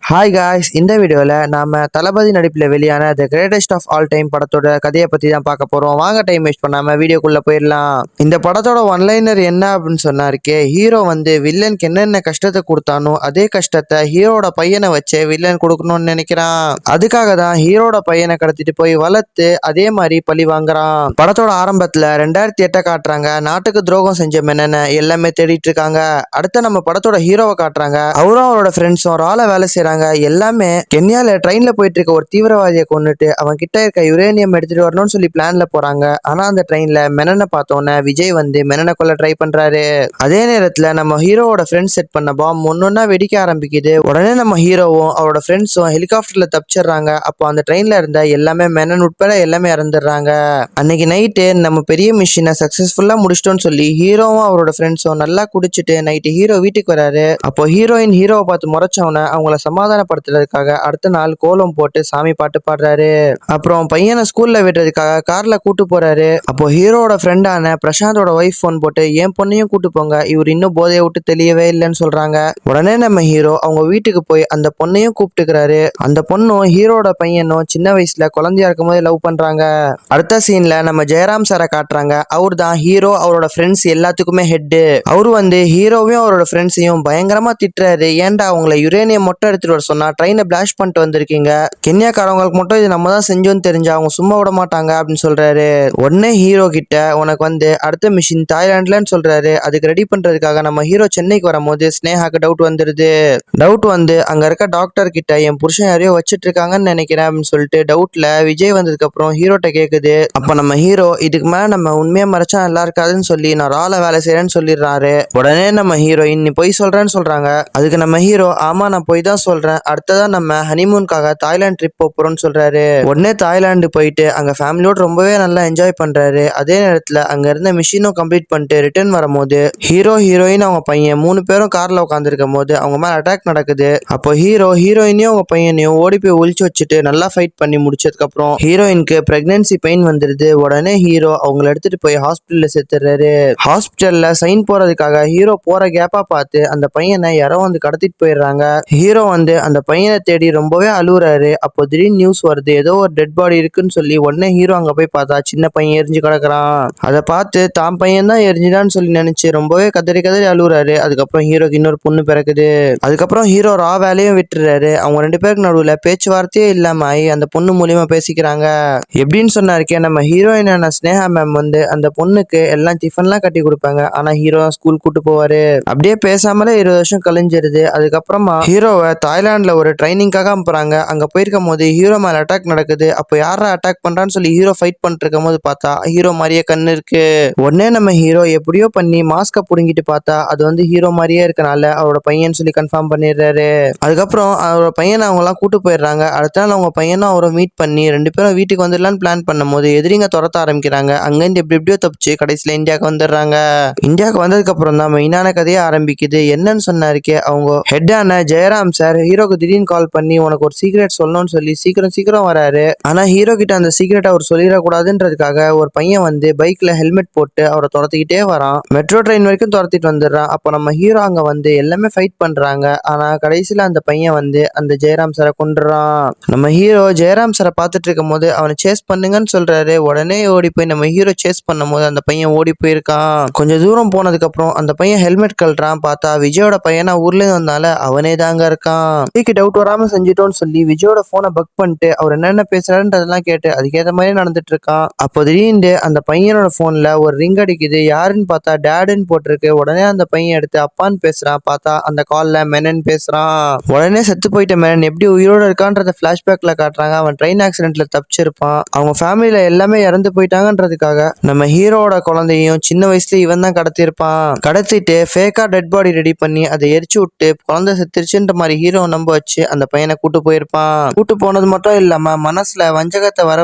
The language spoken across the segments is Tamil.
ஹாய் காய்ஸ், இந்த வீடியோவில் நாம தளபதி நடிப்பில் வெளியான the greatest of all time படத்தோட கதையை பற்றி தான் பார்க்க போகிறோம். வாங்க டைம் வேஸ்ட் பண்ணாமல் வீடியோக்குள்ளே போயிடலாம். இந்த படத்தோட ஒன்லைனர் என்ன அப்படின்னு சொன்னாருக்கே, ஹீரோ வில்லனுக்கு என்னென்ன கஷ்டத்தை கொடுத்தானோ அதே கஷ்டத்தை ஹீரோட பையனை வச்சு வில்லன் கொடுக்கணும்னு நினைக்கிறான். அதுக்காக தான் ஹீரோட பையனை கடத்திட்டு போய் வளர்த்து அதே மாதிரி பழி வாங்குறான். படத்தோட ஆரம்பத்தில் 2008 காட்டுறாங்க. நாட்டுக்கு துரோகம் செஞ்ச மெனனை எல்லாமே தேடிட்டு இருக்காங்க. அடுத்து நம்ம படத்தோட ஹீரோவை காட்டுறாங்க. அவரும் அவரோட ஃப்ரெண்ட்ஸும் ரால வேலை செய்றாங்க. எல்லாமே கென்யால ட்ரெயின்ல போயிட்டு இருக்க ஒரு தீவிரவாதியை கொண்டுட்டு அவன் கிட்ட இருக்க யுரேனியம் எடுத்துட்டு வரணும்னு சொல்லி பிளான்ல போறாங்க. ஆனா அந்த ட்ரெயின்ல மெனனை பார்த்தோன்னே விஜய் மெனனை கொல்ல ட்ரை பண்றாரு. அதே நேரத்துல நம்ம ஹீரோவோட ஃப்ரெண்ட்ஸ் செட் பண்ண பாம் ஒன்னொன்னா வெடிக்க ஆரம்பிக்குது. உடனே நம்ம ஹீரோவும் அவரோட ஃப்ரெண்ட்ஸும் ஹெலிகாப்டர்ல தப்பிச்சிடுறாங்க. அப்போ அந்த ட்ரெயின்ல இருந்த எல்லாமே மெனன் உட்பட எல்லாமே இறந்துடுறாங்க. அன்னைக்கு நைட்டு நம்ம பெரிய மிஷினை சக்சஸ்ஃபுல்லா முடிச்சிட்டோம்னு சொல்லி ஹீரோவும் அவரோட ஃப்ரெண்ட்ஸும் நல்லா குடிச்சிட்டு நைட்டு ஹீரோ வீட்டுக்கு வராரு. அப்போ ஹீரோயின் ஹீரோவை பார்த்து முறைச்சவன அவங்கள சமாதானப்படுத்துறதுக்காக அடுத்த நாள் கோலம் போட்டு சாமி பாட்டு பாடுறாரு. அப்புறம் பையனை ஸ்கூல்ல விடுறதுக்காக கார்ல கூட்டு போறாரு. அப்போ ஹீரோட ஃப்ரெண்டான பிரசாந்தோட ஒய்ஃப் போன் போட்டு என் பொண்ணையும் கூட்டு போங்க, இவர் இன்னும் போதையை விட்டு தெளியவே இல்லைன்னு சொல்றாங்க. உடனே நம்ம ஹீரோ அவங்க வீட்டுக்கு போய் அந்த பொண்ணையும் கூப்பிட்டுக்கிறாரு. அந்த பொண்ணும் ஹீரோட பையனும் சின்ன வயசுல குழந்தையா இருக்கும் போது லவ் பண்றாங்க. அடுத்த சீன்ல நம்ம ஜெயராம் சாரை காட்டுறாங்க. அவர் தான் ஹீரோ அவரோட ஃப்ரெண்ட்ஸ் எல்லாத்துக்குமே ஹெட். அவரு ஹீரோவையும் அவரோட ஃப்ரெண்ட்ஸையும் பயங்கரமா திட்டுறாரு. ஏன்டா அவங்கள யுரேனியம் மட்டும் எடுத்துட்டு வர சொன்னா ட்ரெயினை பிளாஷ் பண்ணிட்டு வந்திருக்கீங்க, கென்யாக்காரவங்களுக்கு மட்டும் இது நம்ம தான் செஞ்சோன்னு தெரிஞ்சா அவங்க சும்மா விட மாட்டாங்க அப்படின்னு சொல்றாரு. உடனே ஹீரோ கிட்ட உனக்கு அடுத்த மிஷின் தாய்லாந்துலன்னு சொல்றாரு. அதுக்கு ரெடி பண்றதுக்காக நம்ம ஹீரோ சென்னைக்கு வரும்போது ஸ்னேகாக்கு டவுட் வந்துருது. டவுட் அங்க இருக்க டாக்டர் கிட்ட என் புருஷன் யாரையோ வச்சிட்டு இருக்காங்கன்னு நினைக்கிறேன் அப்படின்னு சொல்லிட்டு டவுட்ல விஜய் வந்ததுக்கு அப்புறம் ஹீரோட்ட கேக்குது. அப்ப நம்ம ஹீரோ இதுக்கு மேல நம்ம உண்மையா மறைச்சா நல்லா இருக்காதுன்னு சொல்லி நான் ரால வேலை செய்யறேன்னு சொல்லிடுறாரு. உடனே நம்ம ஹீரோயின் நீ பொய் சொல்றேன்னு சொல்றாங்க. அதுக்கு நம்ம ஹீரோ ஆமா நான் பொய் தான் சொல்றேன், அடுத்ததான் நம்ம ஹனிமூனுக்காக தாய்லாந்து ட்ரிப் போறோம்னு சொல்றாரு. உடனே தாய்லாந்து போயிட்டு அங்க ஃபேமிலியோட ரொம்பவே நல்லா என்ஜாய் பண்றாரு. அதே நேரத்துல அங்க இருந்த மிஷினும் கம்ப்ளீட் பண்ணிட்டு ரிட்டர்ன் வரும்போது ஹீரோ ஹீரோயின் அவங்க பையன் 3 பேரும் கார்ல உட்காந்துருக்கும் போது அவங்க மேல அட்டாக் நடக்குது. அப்போ ஹீரோ ஹீரோயினையும் அவங்க பையனையும் ஓடி போய் ஒழிச்சு வச்சுட்டு நல்லா ஃபைட் பண்ணி முடிச்சதுக்கு அப்புறம் ஹீரோயினுக்கு பிரெக்னன்சி பெயின் வந்துருது. உடனே ஹீரோ அவங்களை எடுத்துட்டு போய் ஹாஸ்பிட்டல்ல சேர்த்துறாரு. ஹாஸ்பிட்டல்ல சைன் போறதுக்காக ஹீரோ போற கேப்பா பார்த்து அந்த பையனை யாரோ கடத்திட்டு போயிடுறாங்க. ஹீரோ அந்த பையனை தேடி ரொம்பவே அழுகுறாரு. அப்போ திடீர்னு நியூஸ் வருது ஏதோ ஒரு டெட் பாடி இருக்குன்னு சொல்லி. உடனே ஹீரோ அங்க போய் பார்த்தா சின்ன பையன் எரிஞ்சு கிடக்குறான். அதை பார்த்து தான் பையன் தான் எரிஞ்சுடான்னு சொல்லி நினைச்சு ரொம்பவே கதறி கதறி அழுகுறாரு. அதுக்கப்புறம் ஹீரோக்கு இன்னொரு பொண்ணு பிறக்குது. அதுக்கப்புறம் ஹீரோ ரா வேலையும் விட்டுறாரு. அவங்க 2 பேருக்கு நடுவில் பேச்சுவார்த்தையே இல்லாம அந்த பொண்ணு மூலியமா பேசிக்கிறாங்க. எப்படின்னு சொன்னாருக்கே, நம்ம ஹீரோயினான ஸ்னேகா மேம் அந்த பொண்ணுக்கு எல்லாம் டிஃபன்லாம் கட்டி கொடுப்பாங்க. ஆனா ஹீரோ ஸ்கூல் கூட்டு போவாரு. அப்படியே பேசாமலே 20 வருஷம் கழிஞ்சிருது. அதுக்கப்புறமா ஹீரோவை தாய்லாந்துல ஒரு ட்ரைனிங்காக அனுப்புறாங்க. அங்க போயிருக்கும் போது ஹீரோ மேல அட்டாக் நடக்குது. அப்போ யாரா அட்டாக் பண்றான்னு சொல்லி ஹீரோ ஃபைட் பண்ணிட்டு இருக்கும் போது பார்த்தா ஹீரோ மாதிரியே கண்ணு இருக்கு. உடனே நம்ம ஹீரோ எப்படியோ பண்ணி மாஸ்க புடுங்கிட்டு பார்த்தா அது ஹீரோ மாதிரியே இருக்கனால அவரோட பையன் சொல்லி கன்ஃபார்ம் பண்ணிடுறாரு. அதுக்கப்புறம் அவரோட பையனை அவங்க எல்லாம் கூட்டு போயிடுறாங்க. அடுத்த நாள் அவங்க பையனும் அவரை மீட் பண்ணி 2 பேரும் வீட்டுக்கு வந்துடலான்னு பிளான் பண்ணும் போது எதிரிங்க துரத்த ஆரம்பிக்கிறாங்க. அங்கிருந்து எப்படியோ தப்பிச்சு கடைசியில இந்தியாவுக்கு வந்துடுறாங்க. இந்தியாவுக்கு வந்ததுக்கு அப்புறம் தான் மெயினான கதையே ஆரம்பிக்குது. என்னன்னு சொன்னாருக்கே, அவங்க ஹெட்டான ஜெயராம் சார் ஹீரோக்கு திடீர்னு கால் பண்ணி உனக்கு ஒரு சீக்ரெட் சொல்லணும்னு சொல்லி சீக்கிரம் வராரு. ஆனா ஹீரோ கிட்ட அந்த சீக்ரெட் அவர் சொல்லிடக்கூடாதுன்றதுக்காக ஒரு பையன் பைக்ல ஹெல்மெட் போட்டு அவரை துரத்திக்கிட்டே வரான். மெட்ரோ ட்ரெயின் வரைக்கும் துரத்திட்டு வந்துடுறான். அப்போ நம்ம ஹீரோ அங்க எல்லாமே ஃபைட் பண்றாங்க. ஆனா கடைசியில அந்த பையன் அந்த ஜெயராம் சாரை கொண்டுறான். நம்ம ஹீரோ ஜெயராம் சாரை பார்த்துட்டு இருக்கும் போது அவனை சேஸ் பண்ணுங்கன்னு சொல்றாரு. உடனே ஓடி போய் நம்ம ஹீரோ சேஸ் பண்ணும் போது அந்த பையன் ஓடி போயிருக்கான். கொஞ்சம் தூரம் போனதுக்கு அப்புறம் அந்த பையன் ஹெல்மெட் கழட்டுறான். பார்த்தா விஜயோட பையனா ஊர்ல இருந்து வந்தால அவனே தாங்க இருக்கான். விஜய்க்கு டவுட் வராம செஞ்சிட்டோம்னு சொல்லி விஜயோட போனை பக் பண்ணிட்டு அவர் என்னென்ன பேசுறாருன்றதெல்லாம் கேட்டு அதுக்கேற்ற மாதிரி நடந்துட்டு இருக்கான். அப்போ திடீர்னு அந்த பையனோட போன்ல ஒரு ரிங் அடிக்குது. யாருன்னு பார்த்தா டேடுன்னு போட்டிருக்கு. உடனே அந்த பையன் எடுத்து அப்பான்னு பேசுறான். பார்த்தா அந்த கால்ல மெனன் பேசுறான். உடனே செத்து போயிட்ட மெனன் எப்படி உயிரோட இருக்கான்றத பிளாஷ்பேக்ல காட்டுறாங்க. அவன் ட்ரெயின் ஆக்சிடென்ட்ல தப்பிச்சிருப்பான். அவங்க ஃபேமிலியில எல்லாமே இறந்து போயிட்டாங்கன்றதுக்காக நம்ம ஹீரோட குழந்தையும் சின்ன வயசுல இவன் தான் கடத்திருப்பான். கடத்திட்டு ஃபேக்கா டெட் பாடி ரெடி பண்ணி அதை எரிச்சு விட்டு குழந்தை செத்துருச்சுன்ற மாதிரி ஹீரோ நம்ப வச்சு அந்த பையனை கூட்டு போயிருப்பான். கூட்டு போனது மட்டும் இல்லாம மனசுல வஞ்சகத்தை வர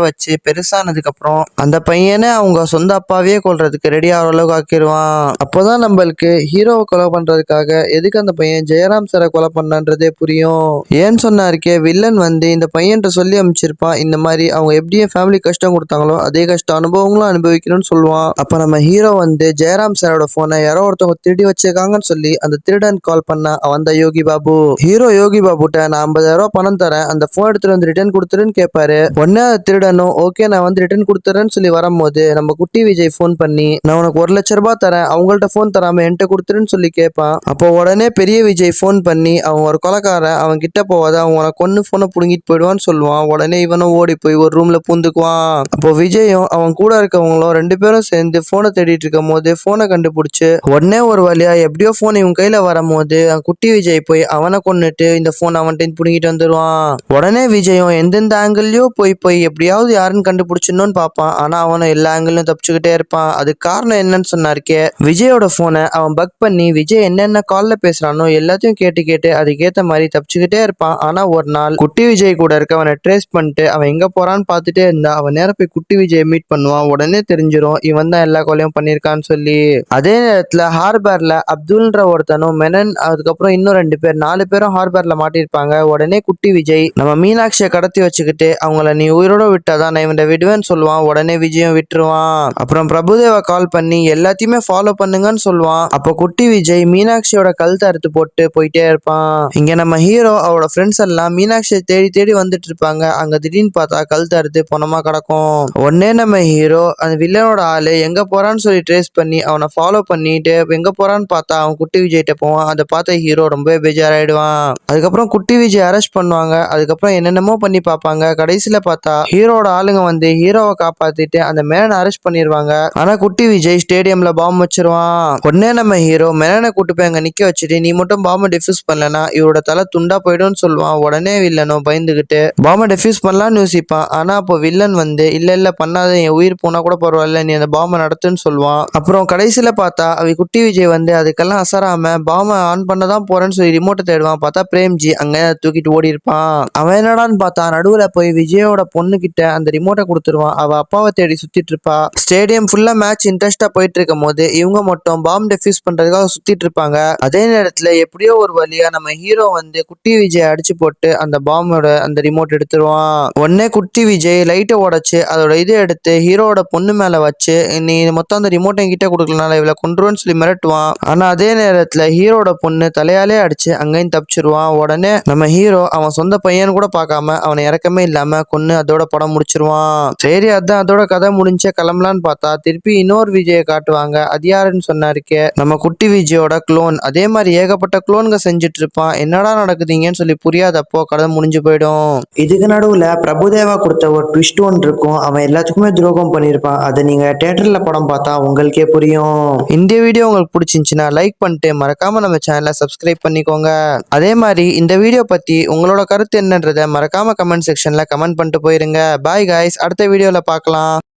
வச்சு பெருசானதுக்கு அப்புறம் அந்த பையனை அவங்க சொந்த அப்பாவே கொல்றதுக்கு ரெடி ஆகிற அளவுக்கு ஆக்கிடுவான். அப்போதான் நம்மளுக்கு ஹீரோவை கொலை பண்றதுக்காக எதுக்கு அந்த பையன் ஜெயராம் சாரை கொலை பண்ணன்றதே புரியும். ஏன்னு சொன்னாருக்கே, வில்லன் இந்த பையன்கிட்ட சொல்லி அமைச்சிருப்பான். இந்த மாதிரி அவங்க எப்படியே ஃபேமிலி கஷ்டம் கொடுத்தாங்களோ அதே கஷ்ட அனுபவங்களும் அனுபவிக்கணும்னு சொல்லுவான். அப்ப நம்ம ஹீரோ ஜெயராம் சாரோட போனை யாரோ ஒருத்தவங்க திருடி வச்சிருக்காங்கன்னு சொல்லி அந்த திருடன் கால் பண்ண அவன் தான் யோகி பாபு. ஹீரோ யோகி பாபுட்ட நான் 50,000 பணம் தரேன், அந்த போன் எடுத்துட்டு வந்து ரிட்டர்ன் கொடுத்துருன்னு கேட்பாரு. உடனே திருடனும் ஓகே நான் வந்து ரிட்டர்ன் கொடுத்துறேன்னு சொல்லி வரும்போது நம்ம குட்டி விஜய் போன் பண்ணி நான் உனக்கு 1,00,000 தரேன், அவங்கள்ட்ட போன் தராம என்கிட்ட கொடுத்துருன்னு சொல்லி கேட்பான். அப்போ உடனே பெரிய விஜய் போன் பண்ணி அவன் ஒரு கொலைக்காரன், அவன் கிட்ட போவாத, அவன் உனக்கு கொன்னு போனை புடுங்கிட்டு போயிடுவான்னு சொல்லுவான். உடனே இவனும் ஓடி போய் ஒரு ரூம்ல பூந்துக்குவான். அப்போ விஜயும் அவன் கூட இருக்கவங்களும் 2 பேரும் சேர்ந்து போனை தேடிட்டு இருக்கும் போது போனை கண்டுபிடிச்சு உடனே ஒரு வழியா எப்படியோ போன் இவன் கையில வரும்போது குட்டி விஜய் போய் அவனை கொன்னுட்டு இந்த போன் அவன்கிட்ட புடுங்கிட்டு வந்துருவான். உடனே விஜயும் எந்தெந்த ஆங்கிள்லயோ போய் போய் எப்படியாவது யாருன்னு கண்டுபிடிச்சிடணும்னு பார்ப்பான். ஆனா அவனும் எல்லா ஆங்கிளும் தப்பிச்சுக்கிட்டே இருப்பான். அதுக்கு காரணம் என்னன்னு சொன்னாருக்கே, விஜயோட போனை அவன் பக் பண்ணி விஜய் என்னென்ன கால்ல பேசுறானோ எல்லாத்தையும் கேட்டு கேட்டு அதுக்கேத்த மாதிரி தப்பிச்சுக்கிட்டே இருப்பான். ஆனா ஒரு நாள் குட்டி விஜய் கூட இருக்க அவனை ட்ரேஸ் பண்ணிட்டு அவன் எங்க போறான்னு பார்த்துட்டே இருந்தா அவன் நேரம் போய் குட்டி விஜய் மீட் பண்ணுவான். உடனே தெரிஞ்சிடும் இவன் தான் எல்லா கொலையும் பண்ணியிருக்கான்னு சொல்லி. அதே நேரத்துல ஹார்பர்ல அப்துல்ன்ற ஒருத்தனும் மெனன் அதுக்கப்புறம் இன்னும் 2 பேர் 4 பேரும் ஹார்பர்ல மாட்டிருப்பாங்க. உடனே குட்டி விஜய் நம்ம மீனாட்சியை கடத்தி வச்சுக்கிட்டு அவங்கள நீ உயிரோட விட்டாதான் நான் இவனை விடுவேன்னு சொல்லுவான். உடனே விஜயம் விட்டுருவான். அப்புறம் பிரபுதேவா கால் பண்ணி எல்லாத்தையுமே ஃபாலோ பண்ணுங்கன்னு சொல்லுவான். அப்போ குட்டி விஜய் மீனாட்சியோட கழுத்தை அறுத்து போட்டு போயிட்டே இருப்பான். இங்க நம்ம ஹீரோ அவரோட ஃப்ரெண்ட்ஸ் எல்லாம் மீனாட்சியை தேடி தேடி வந்துட்டு இருப்பாங்க. அங்க திடீர்னு பார்த்தா கழுத்தை அறுத்து பொணமா கிடக்கும். உடனே நம்ம ஹீரோ அந்த வில்லனோட ஆளு எங்க போறான்னு சொல்லி ட்ரேஸ் பண்ணி அவனை ஃபாலோ பண்ணிட்டு எங்க போறான்னு பார்த்தா அவன் குட்டி விஜய்கிட்ட போவான். அதை பார்த்த ஹீரோ ரொம்ப பேஜாராயிடுவான். அதுக்கப்புறம் குட்டி விஜய் அரெஸ்ட் பண்ணுவாங்க. அதுக்கப்புறம் என்னென்னமோ பண்ணி பார்ப்பாங்க. கடைசியில பார்த்தா ஹீரோட ஆளுங்க வந்து ஹீரோவை காப்பாத்திட்டு அந்த மேனை அரெஸ்ட் பண்ணிடுவாங்க. ஆனா குட்டி விஜய் ஸ்டேடியம்ல பாம்பு வச்சிருவான். உடனே நம்ம ஹீரோ மெனனை கூட்டு போய் அங்க நிக்க வச்சுட்டு நீ மட்டும் பாம்பை டிஃப்யூஸ் பண்ணலனா இவரோட தலை துண்டா போயிடும்னு சொல்லுவான். உடனே வில்லனும் பயந்துகிட்டு பாம்பை டிஃப்யூஸ் பண்ணலாம்னு யோசிப்பான். ஆனா அப்போ வில்லன் வந்து இல்ல பண்ணாத, என் உயிர் போனா கூட பரவாயில்ல, நீ அந்த பாம்பை நடத்துன்னு சொல்லுவான். அப்புறம் கடைசியில பார்த்தா அவ குட்டி விஜய் வந்து அதுக்கெல்லாம் அசராம பாம்பை ஆன் பண்ணதான் போறேன்னு சொல்லி ரிமோட்டை தேடுவான். பார்த்தா பிரேம்ஜி அங்க தூக்கிட்டு ஓடி இருப்பான். அவன் என்னடான்னு பார்த்தா நடுவுல போய் விஜயோட பொண்ணு கிட்ட அந்த ரிமோட்டை கொடுத்துருவான். அவ அப்பாவை தேடி சுத்திட்டு இருப்பா. ஸ்டேடியம் ஃபுல்லா மேட்ச் இன்ட்ரெஸ்டா போயிட்டு இருக்கும் போது இவங்க மட்டும் பாம்பு டெஃப்யூஸ் பண்றதுக்காக சுத்திட்டு இருப்பாங்க. அதே நேரத்துல எப்படியோ ஒரு வழியா நம்ம ஹீரோ வந்து குட்டி விஜய் அடிச்சு போட்டு அந்த பாம்போட அந்த ரிமோட் எடுத்துருவான். உடனே குட்டி விஜய் லைட்டை உடைச்சு அதோட இதை எடுத்து ஹீரோட பொண்ணு மேல வச்சு நீ மொத்தம் அந்த ரிமோட் என்கிட்ட கொடுக்கலனால இவளை கொண்டுருன்னு சொல்லி மிரட்டுவான். ஆனா அதே நேரத்துல ஹீரோட பொண்ணு தலையாலே அடிச்சு அங்கேயும் தப்பிச்சிருவான். உடனே நம்ம ஹீரோ அவன் சொந்த பையன் கூட பார்க்காம அவனை இறக்கமே இல்லாம கொன்னு அதோட படம் முடிச்சிருவான். சரி அதான் அதோட கதை முடிஞ்ச கிளம்பலான்னு பார்த்தா திருப்பி இன்னொரு விஜயை காட்டுவாங்க. அது யாருன்னு சொன்னாருக்கே, நம்ம குட்டி விஜயோட குளோன். அதே மாதிரி ஏகப்பட்ட குளோன்க செஞ்சுட்டு இருப்பான். என்னடா நடக்குதுங்கன்னு சொல்லி புரியாதப்போ கதை முடிஞ்சு போயிடும். இதுக்கு நடுவுல பிரபுதேவா கொடுத்த ஒரு ட்விஸ்ட் ஒன்று இருக்கும். அவன் எல்லாத்துக்குமே துரோகம் பண்ணியிருப்பான். அதை நீங்க தியேட்டர்ல படம் பார்த்தா உங்களுக்கே புரியும். இந்த வீடியோ உங்களுக்கு பிடிச்சிருந்துச்சுன்னா லைக் பண்ணிட்டு மறக்காம நம்ம சேனலை சப்ஸ்கிரைப் பண்ணிக்கோங்க. அதே மாதிரி இந்த வீடியோ பத்தி உங்களோட கருத்து என்னன்றதை மறக்காம கமெண்ட் செக்ஷன்ல கமெண்ட் பண்ணிட்டு போயிருங்க. பாய் காய்ஸ், அடுத்த வீடியோல பார்க்கலாம்.